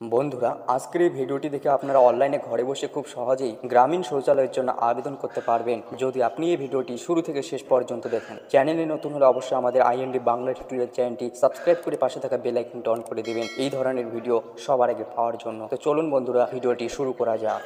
বন্ধুরা, আজকের এই ভিডিওটি দেখে আপনারা অনলাইনে ঘরে বসে খুব সহজেই গ্রামীণ শৌচালয়ের জন্য আবেদন করতে পারবেন যদি আপনি এই ভিডিওটি শুরু থেকে শেষ পর্যন্ত দেখেন। চ্যানেলে নতুন হলে অবশ্যই আমাদের আইএনডি বাংলা টিউটোরিয়াল চ্যানেলটি সাবস্ক্রাইব করে পাশে থাকা বেল আইকনটি অন করে দিবেন এই ধরনের ভিডিও সবার আগে পাওয়ার জন্য। তো চলুন বন্ধুরা, ভিডিওটি শুরু করা যাক।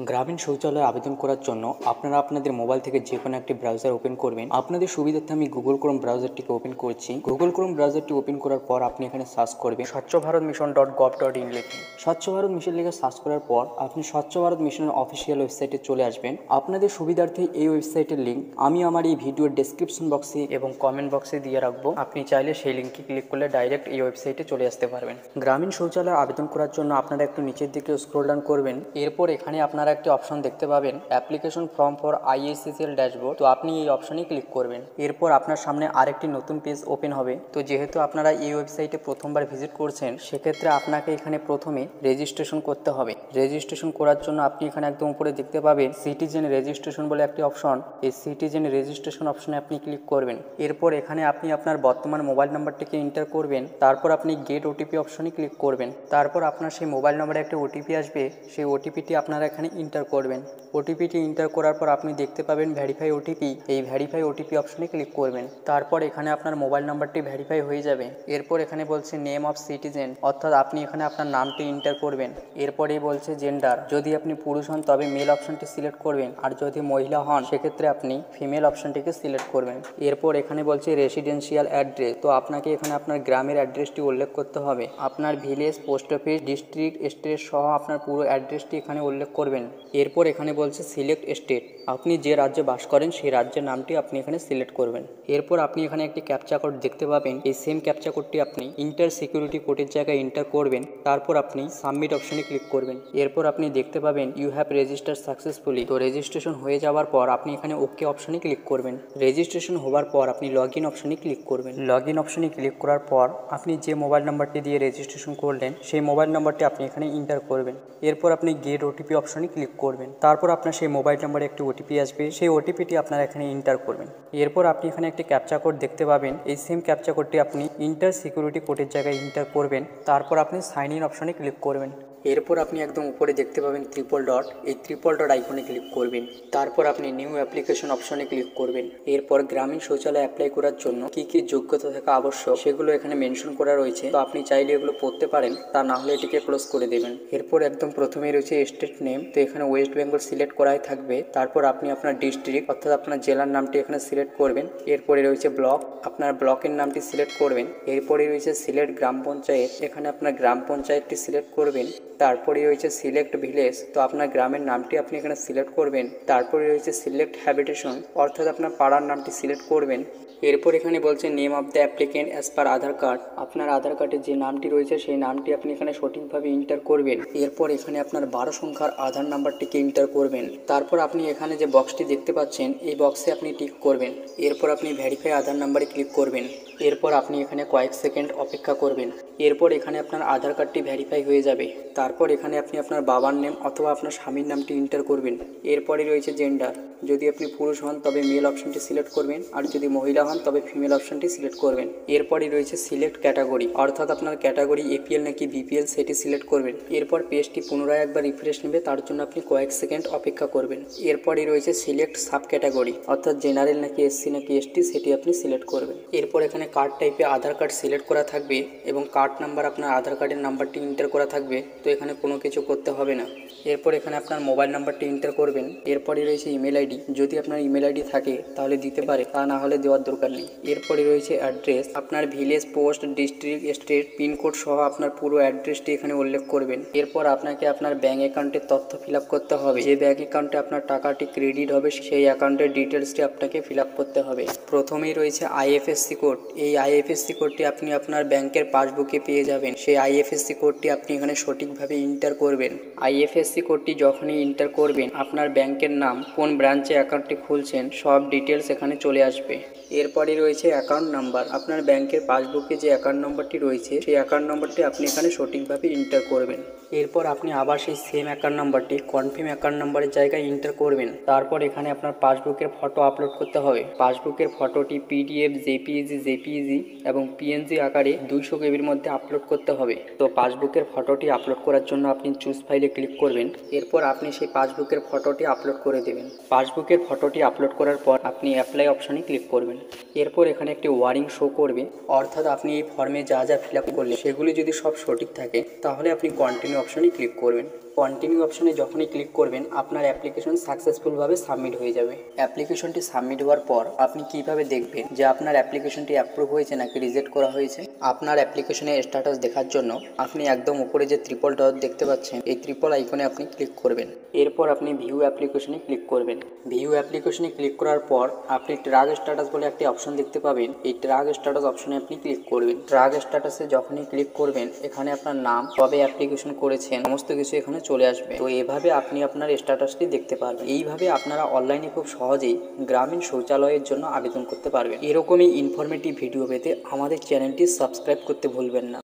গ্রামীণ শৌচালয়ে আবেদন করার জন্য আপনারা আপনাদের মোবাইল থেকে যে কোনো একটি ব্রাউজার ওপেন করবেন। আপনাদের সুবিধার্থে আমি গুগল ক্রোম ব্রাউজারটিকে ওপেন করছি। গুগল ক্রোম ব্রাউজারটি ওপেন করার পর আপনি এখানে সার্চ করবেন স্বচ্ছ ভারত মিশন.gov.in লিখে। স্বচ্ছ ভারত মিশন লিখে সার্চ করার পর আপনি স্বচ্ছ ভারত মিশনের অফিসিয়াল ওয়েবসাইটে চলে আসবেন। আপনাদের সুবিধার্থে এই ওয়েবসাইটের লিঙ্ক আমি আমার এই ভিডিওর ডেসক্রিপশন বক্সে এবং কমেন্ট বক্সে দিয়ে রাখবো। আপনি চাইলে সেই লিঙ্কে ক্লিক করলে ডাইরেক্ট এই ওয়েবসাইটে চলে আসতে পারবেন। গ্রামীণ শৌচালয়ে আবেদন করার জন্য আপনারা একটু নিচের দিকে স্ক্রল ডাউন করবেন। এরপর এখানে আপনারা একটি অপশন দেখতে পাবেন অ্যাপ্লিকেশন ফর্ম ফর আইএসএসএল ড্যাশবোর্ড। তো আপনি এই অপশনে ক্লিক করবেন। এরপর আপনার সামনে আরেকটি নতুন পেজ ওপেন হবে। তো যেহেতু আপনারা এই ওয়েবসাইটে প্রথমবার ভিজিট করছেন, সেক্ষেত্রে আপনাকে এখানে প্রথমে রেজিস্ট্রেশন করতে হবে। রেজিস্ট্রেশন করার জন্য আপনি এখানে একদম উপরে দেখতে পাবেন সিটিজেন রেজিস্ট্রেশন বলে একটি অপশন। এই সিটিজেন রেজিস্ট্রেশন অপশনে আপনি ক্লিক করবেন। এরপর এখানে আপনি আপনার বর্তমান মোবাইল নাম্বারটিকে এন্টার করবেন। তারপর আপনি গেট ওটিপি অপশনে ক্লিক করবেন। তারপর আপনার সেই মোবাইল নম্বরে একটা ওটিপি আসবে, সেই ওটিপিটি আপনারা এখানে এন্টার করবেন। ওটিপিটি এন্টার করার পর আপনি দেখতে পাবেন ভেরিফাই ওটিপি। এই ভেরিফাই ওটিপি অপশনে ক্লিক করবেন। তারপর এখানে আপনার মোবাইল নাম্বারটি ভেরিফাই হয়ে যাবে। এরপর এখানে বলছে নেম অফ সিটিজেন, অর্থাৎ আপনি এখানে আপনার নামটি এন্টার করবেন। এরপরেই বলছে জেন্ডার, যদি আপনি পুরুষ হন তবে মেল অপশনটি সিলেক্ট করবেন, আর যদি মহিলা হন সেক্ষেত্রে আপনি ফিমেল অপশনটিকে সিলেক্ট করবেন। এরপর এখানে বলছে রেসিডেন্সিয়াল অ্যাড্রেস, তো আপনাকে এখানে আপনার গ্রামের অ্যাড্রেসটি উল্লেখ করতে হবে। আপনার village, post office, district, state সহ আপনার পুরো অ্যাড্রেসটি এখানে উল্লেখ করবেন। এরপর এখানে বলছে সিলেক্ট স্টেট, আপনি যে রাজ্যে বাস করেন সেই রাজ্যের নামটি আপনি এখানে সিলেক্ট করবেন। এরপর আপনি এখানে একটি ক্যাপচা কোড দেখতে পাবেন। এই সেম ক্যাপচা কোডটি আপনি ইন্টার সিকিউরিটি কোডের জায়গায় এন্টার করবেন। তারপর আপনি সাবমিট অপশনে ক্লিক করবেন। এরপর আপনি দেখতে পাবেন ইউ হ্যাভ রেজিস্টার্ড সাকসেসফুলি। তো রেজিস্ট্রেশন হয়ে যাওয়ার পর আপনি এখানে ওকে অপশনে ক্লিক করবেন। রেজিস্ট্রেশন হওয়ার পর আপনি লগ ইন অপশনে ক্লিক করবেন। লগ ইন অপশনে ক্লিক করার পর আপনি যে মোবাইল নাম্বারটি দিয়ে রেজিস্ট্রেশন করলেন সেই মোবাইল নাম্বারটি আপনি এখানে এন্টার করবেন। এরপর আপনি গেট ওটিপি অপশনে ক্লিক করবেন। তারপর আপনার সেই মোবাইল নাম্বারে একটি ওটিপি আসবে, সেই ওটিপিটি আপনারা এখানে এন্টার করবেন। এরপর আপনি এখানে একটি ক্যাপচা কোড দেখতে পাবেন। এই সেম ক্যাপচা কোডটি আপনি ইন্টার সিকিউরিটি কোডের জায়গায় এন্টার করবেন। তারপর আপনি সাইন ইন অপশনে ক্লিক করবেন। এরপর আপনি একদম উপরে দেখতে পাবেন ট্রিপল ডট, এই ট্রিপল ডট আইকনে ক্লিক করবেন। তারপর আপনি নিউ অ্যাপ্লিকেশন অপশনে ক্লিক করবেন। এরপর গ্রামীণ শৌচালয় অ্যাপ্লাই করার জন্য কি কি যোগ্যতা থাকা আবশ্যক সেগুলো এখানে মেনশন করা রয়েছে। তো আপনি চাইলে এগুলো পড়তে পারেন, তা না হলে এটিকে ক্লোজ করে দেবেন। এরপর একদম প্রথমে রয়েছে স্টেট নেম, তো এখানে ওয়েস্ট বেঙ্গল সিলেক্ট করাই থাকবে। তারপর আপনি আপনার ডিস্ট্রিক্ট অর্থাৎ আপনার জেলার নামটি এখানে সিলেক্ট করবেন। এরপরে রয়েছে ব্লক, আপনার ব্লকের নামটি সিলেক্ট করবেন। এরপরে রয়েছে সিলেক্ট গ্রাম পঞ্চায়েত, এখানে আপনার গ্রাম পঞ্চায়েতটি সিলেক্ট করবেন। তারপরে রয়েছে সিলেক্ট ভিলেজ, তো আপনার গ্রামের নামটি আপনি এখানে সিলেক্ট করবেন। তারপরে রয়েছে সিলেক্ট হ্যাবিটেশন, অর্থাৎ আপনার পাড়ার নামটি সিলেক্ট করবেন। এরপর এখানে বলছে name of the applicant as per Aadhaar card, আপনার আধার কার্ডে যে নামটি রয়েছে সেই নামটি আপনি এখানে সঠিকভাবে এন্টার করবেন। এরপর এখানে আপনার 12 সংখ্যার আধার নাম্বারটিকে এন্টার করবেন। তারপর আপনি এখানে যে বক্সটি দেখতে পাচ্ছেন এই বক্সে আপনি টিক করবেন। এরপর আপনি ভেরিফাই আধার নাম্বারে ক্লিক করবেন। এরপর আপনি এখানে কয়েক সেকেন্ড অপেক্ষা করবেন। এরপর এখানে আপনার আধার কার্ডটি ভেরিফাই হয়ে যাবে। তারপর এখানে আপনি আপনার বাবার নেম অথবা আপনার স্বামীর নামটি এন্টার করবেন। এরপরে রয়েছে জেন্ডার, যদি আপনি পুরুষ হন তবে মেল অপশনটি সিলেক্ট করবেন, আর যদি মহিলা হন তবে ফিমেল অপশনটি সিলেক্ট করবেন। এরপরে রয়েছে সিলেক্ট ক্যাটাগরি, অর্থাৎ আপনার ক্যাটাগরি এপিএল নাকি বিপিএল সেটি সিলেক্ট করবেন। এরপর পেজটি পুনরায় একবার রিফ্রেশ নেবে, তার জন্য আপনি কয়েক সেকেন্ড অপেক্ষা করবেন। এরপরে রয়েছে সিলেক্ট সাব ক্যাটাগরি, অর্থাৎ জেনারেল নাকি এসসি নাকি এসটি সেটি আপনি সিলেক্ট করবেন। এরপর এখানে কার্ড টাইপে আধার কার্ড সিলেক্ট করা থাকবে এবং কার্ড নাম্বার আপনার আধার কার্ডের নাম্বারটি এন্টার করা থাকবে। তো এখানে কোনো কিছু করতে হবে না। এরপর এখানে আপনার মোবাইল নাম্বারটি এন্টার করবেন। এরপরে রয়েছে ইমেল আইডি, যদি আপনার ইমেল আইডি থাকে তাহলে দিতে পারে, তা না হলে দেওয়ার দরকার নেই। এরপরে রয়েছে অ্যাড্রেস, আপনার village, post, district, state, pin code সহ আপনার পুরো অ্যাড্রেসটি এখানে উল্লেখ করবেন। এরপর আপনাকে আপনার ব্যাঙ্ক অ্যাকাউন্টের তথ্য ফিল আপ করতে হবে। যে ব্যাঙ্ক অ্যাকাউন্টে আপনার টাকাটি ক্রেডিট হবে সেই অ্যাকাউন্টের ডিটেলসটি আপনাকে ফিল আপ করতে হবে। প্রথমেই রয়েছে আইএফএসসি কোড, এই আইএফএসসি কোডটি আপনি আপনার ব্যাংকের পাসবুকে পেয়ে যাবেন। সেই আইএফএসসি কোডটি আপনি এখানে সঠিকভাবে এন্টার করবেন। আইএফএসসি কোডটি যখনই এন্টার করবেন আপনার ব্যাংকের নাম, কোন ব্রাঞ্চে অ্যাকাউন্টটি খুলছেন সব ডিটেলস এখানে চলে আসবে। এরপর এরপরে রয়েছে অ্যাকাউন্ট নাম্বার। আপনার ব্যাংকের পাসবুকে যে অ্যাকাউন্ট নম্বরটি রয়েছে সেই অ্যাকাউন্ট নম্বরটি আপনি এখানে সঠিকভাবে এন্টার করবেন। এরপর আপনি আবার সেই সেম অ্যাকাউন্ট নাম্বারটি কনফার্ম অ্যাকাউন্ট নাম্বারের জায়গায় এন্টার করবেন। তারপর এখানে আপনার পাসবুকের ফটো আপলোড করতে হবে। পাসবুকের ফটোটি পিডিএফ, জেপিইজি এবং পিএনজি আকারে 200 কেবির মধ্যে আপলোড করতে হবে। তো পাসবুকের ফটোটি আপলোড করার জন্য আপনি চুজ ফাইলে ক্লিক করবেন। এরপর আপনি সেই পাসবুকের ফটোটি আপলোড করে দেবেন। পাসবুকের ফটোটি আপলোড করার পর আপনি অ্যাপ্লাই অপশানে ক্লিক করবেন। এরপর এখানে একটি ওয়ার্নিং শো করবে, অর্থাৎ আপনি এই ফর্মে যা যা ফিল আপ করলে সেগুলি যদি সব সঠিক থাকে তাহলে আপনি কন্টিনিউ অপশানে ক্লিক করবেন। কন্টিনিউ অপশানে যখনই ক্লিক করবেন আপনার অ্যাপ্লিকেশন সাকসেসফুলভাবে সাবমিট হয়ে যাবে। অ্যাপ্লিকেশনটি সাবমিট হওয়ার পর আপনি কিভাবে দেখবেন যে আপনার অ্যাপ্লিকেশনটি অ্যাপ্রুভ হয়েছে নাকি রিজেক্ট করা হয়েছে? আপনার অ্যাপ্লিকেশনের স্ট্যাটাস দেখার জন্য আপনি একদম উপরে যে ট্রিপল ডট দেখতে পাচ্ছেন এই ট্রিপল আইকনে আপনি ক্লিক করবেন। এরপর আপনি ভিউ অ্যাপ্লিকেশনে ক্লিক করবেন। ভিউ অ্যাপ্লিকেশনে ক্লিক করার পর আপনি ট্র্যাক স্ট্যাটাস বলে একটি অপশন দেখতে পাবেন। এই ট্র্যাক স্ট্যাটাস অপশনে আপনি ক্লিক করবেন। ট্র্যাক স্ট্যাটাসে যখনই ক্লিক করবেন এখানে আপনার নাম, কবে অ্যাপ্লিকেশন করেছেন, সমস্ত কিছু এখানে চলে আসবে। তো এভাবে আপনি আপনার স্ট্যাটাসটি দেখতে পারবেন। এইভাবে আপনারা অনলাইনে খুব সহজেই গ্রামীণ শৌচালয়ের জন্য আবেদন করতে পারবেন। এরকমই ইনফরমেটিভ ভিডিও পেতে আমাদের চ্যানেলটি সাবস্ক্রাইব করতে ভুলবেন না।